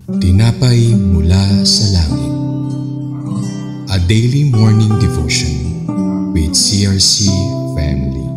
Tinapay mula sa langit. A daily morning devotion with CRC Family.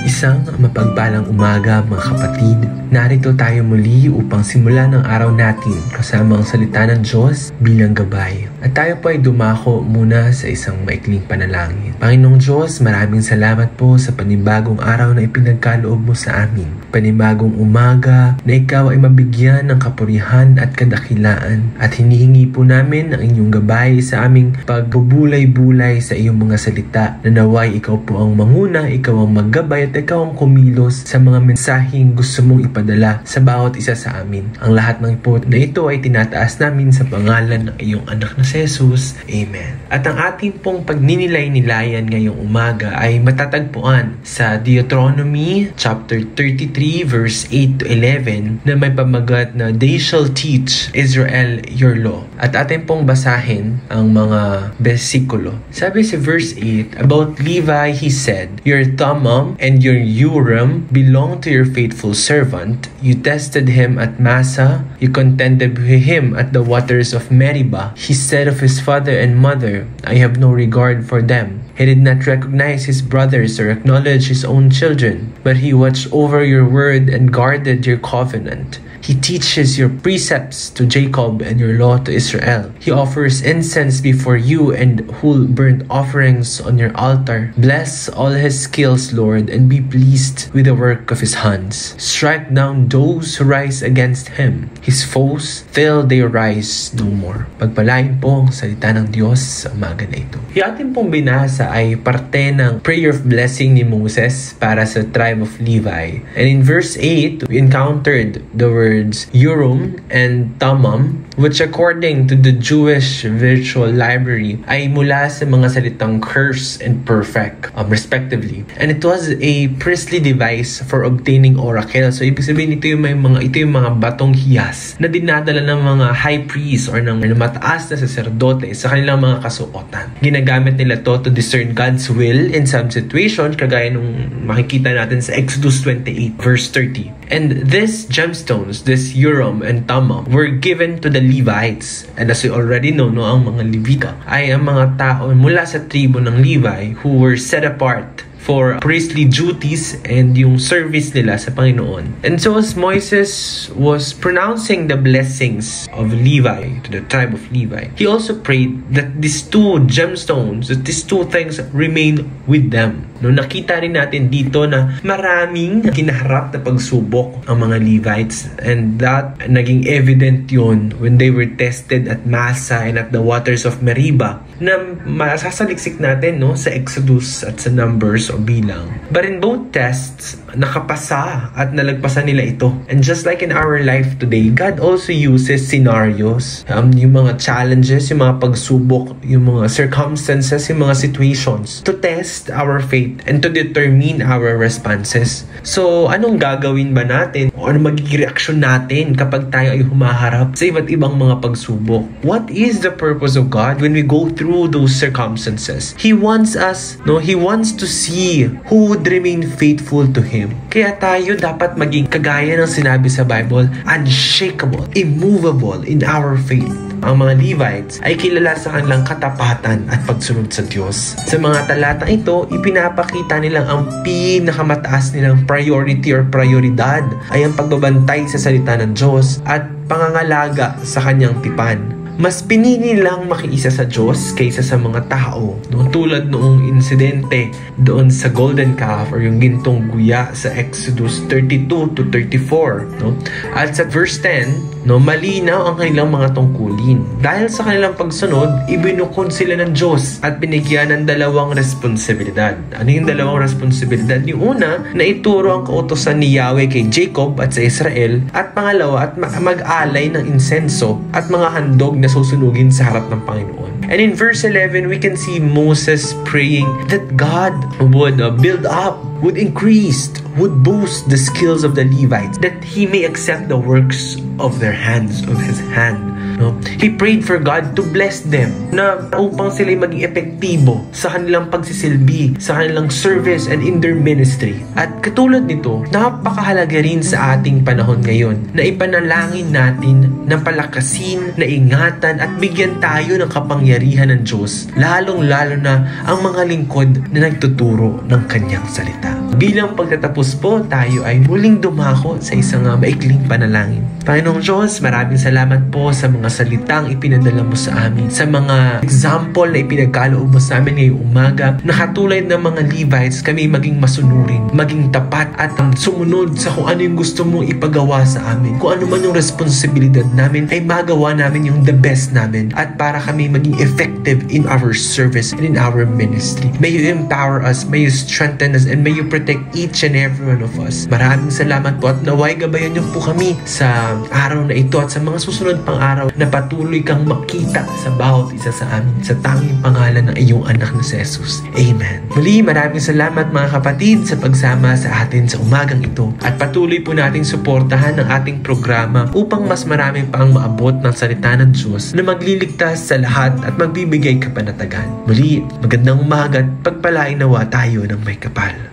Isang mapagpalang umaga mga kapatid. Narito tayo muli upang simulan ang araw natin kasama ang salita ng Diyos bilang gabay. At tayo po ay dumako muna sa isang maikling panalangin. Panginoong Diyos, maraming salamat po sa panibagong araw na ipinagkaloob mo sa amin. Panibagong umaga na ikaw ay mabigyan ng kapurihan at kadakilaan. At hinihingi po namin ang inyong gabay sa aming pagbubulay-bulay sa iyong mga salita. Na naway ikaw po ang manguna, ikaw ang maggabay at ikaw ang kumilos sa mga mensaheng gusto mong ipadala sa bawat isa sa amin. Ang lahat ng po na ito ay tinataas namin sa pangalan ng iyong anak na si Jesus. Amen. At ang ating pong pagninilay-nilayan ngayong umaga ay matatagpuan sa Deuteronomy chapter 33 verse 8 to 11 na may pamagat na They shall teach Israel your law. At ating pong basahin ang mga bersikulo. Sabi sa verse 8, about Levi he said, Your Thummim and your Urim belong to your faithful servant. You tested him at Massa. You contended with him at the waters of Meribah. He said of his father and mother, I have no regard for them. He did not recognize his brothers or acknowledge his own children, but he watched over your word and guarded your covenant. He teaches your precepts to Jacob and your law to Israel. He offers incense before you and whole burnt offerings on your altar. Bless all his skills, Lord, and be pleased with the work of his hands. Strike down those who rise against him. His foes, till they rise no more. Pagpalain po ang salita ng Diyos sa umaga na ito. Yung ating pong binasa ay parte ng prayer of blessing ni Moses para sa tribe of Levi. And in verse 8, we encountered the words Urim and Thummim, which according to the Jewish virtual library ay mula sa mga salitang curse and perfect, respectively. And it was a priestly device for obtaining oracle. So ibig sabihin ito yung mga batong hiyas na dinadala ng mga high priest or ng mataas na saserdote sa kanilang mga kasuotan. Ginagamit nila to discern God's will in some situations, kagaya nung makikita natin sa Exodus 28 verse 30. And these gemstones, this Urim and Thummim, were given to the Levites. And as we already know, ang mga Levita ay ang mga tao mula sa tribo ng Levi who were set apart for priestly duties and yung service nila sa Panginoon. And so as Moses was pronouncing the blessings of Levi, to the tribe of Levi, he also prayed that these two gemstones, that these two things remain with them. No, nakita rin natin dito na maraming kinaharap na pagsubok ang mga Levites, and that naging evident yun when they were tested at Massa and at the waters of Meribah, na masasaliksik natin sa Exodus at sa Numbers o bilang. But in both tests, nakapasa at nalagpasan nila ito. And just like in our life today, God also uses scenarios, yung mga challenges, yung mga pagsubok, yung mga circumstances, yung mga situations to test our faith and to determine our responses. So, anong gagawin ba natin? O ano magiging reaksyon natin kapag tayo ay humaharap sa iba't ibang mga pagsubok? What is the purpose of God when we go through those circumstances? He wants us, He wants to see who would remain faithful to Him. Kaya tayo dapat maging kagaya ng sinabi sa Bible, unshakable, immovable in our faith. Ang mga Levites ay kilala sa kanilang katapatan at pagsunod sa Diyos. Sa mga talatang ito, ipinapakita nilang ang pinakamataas nilang priority or prioridad ay ang pagbabantay sa salita ng Diyos at pangangalaga sa kanyang tipan. Mas pinili lang makiisa sa Diyos kaysa sa mga tao. Tulad noong insidente doon sa Golden Calf or yung gintong guya sa Exodus 32 to 34. At sa verse 10, malinaw ang kanilang mga tungkulin. Dahil sa kanilang pagsunod, ibinukod sila ng Diyos at binigyan ng dalawang responsibilidad. Ano yung dalawang responsibilidad? Yung una, na ituro ang kautosan ni Yahweh kay Jacob at sa Israel. At pangalawa, at mag-alay ng insenso at mga handog na susunugin sa harap ng Panginoon. And in verse 11, we can see Moses praying that God would build up, would increase would boast the skills of the Levites, that He may accept the works of their hands, of His hand. No? He prayed for God to bless them na upang sila maging epektibo sa kanilang pagsisilbi, sa kanilang service and in their ministry. At katulad nito, napakahalaga rin sa ating panahon ngayon na ipanalangin natin na palakasin, na ingatan at bigyan tayo ng kapangyarihan ng Diyos, lalong-lalo na ang mga lingkod na nagtuturo ng Kanyang salita. Bilang pagtatapos po, tayo ay muling dumako sa isang maikling panalangin. Panginoong Diyos, maraming salamat po sa mga salitang ipinadala mo sa amin, sa mga example na ipinagkaloob mo sa amin ngayong umaga, na katulad ng mga Levites, kami maging masunurin, maging tapat at sumunod sa kung ano yung gusto mong ipagawa sa amin. Kung ano man yung responsibilidad namin, ay magawa namin yung the best namin at para kami maging effective in our service and in our ministry. May you empower us, may you strengthen us, and may you protect each and every one of us. Maraming salamat po at naway gabayan niyo po kami sa araw na ito at sa mga susunod pang araw na patuloy kang makita sa bawat isa sa amin sa tanging pangalan ng iyong anak na si Jesus. Amen. Muli, maraming salamat mga kapatid sa pagsama sa atin sa umagang ito at patuloy po nating suportahan ang ating programa upang mas marami pang maabot ng salita ng Diyos na magliligtas sa lahat at magbibigay kapanatagan. Muli, magandang umaga at pagpalain nawa tayo ng may kapal.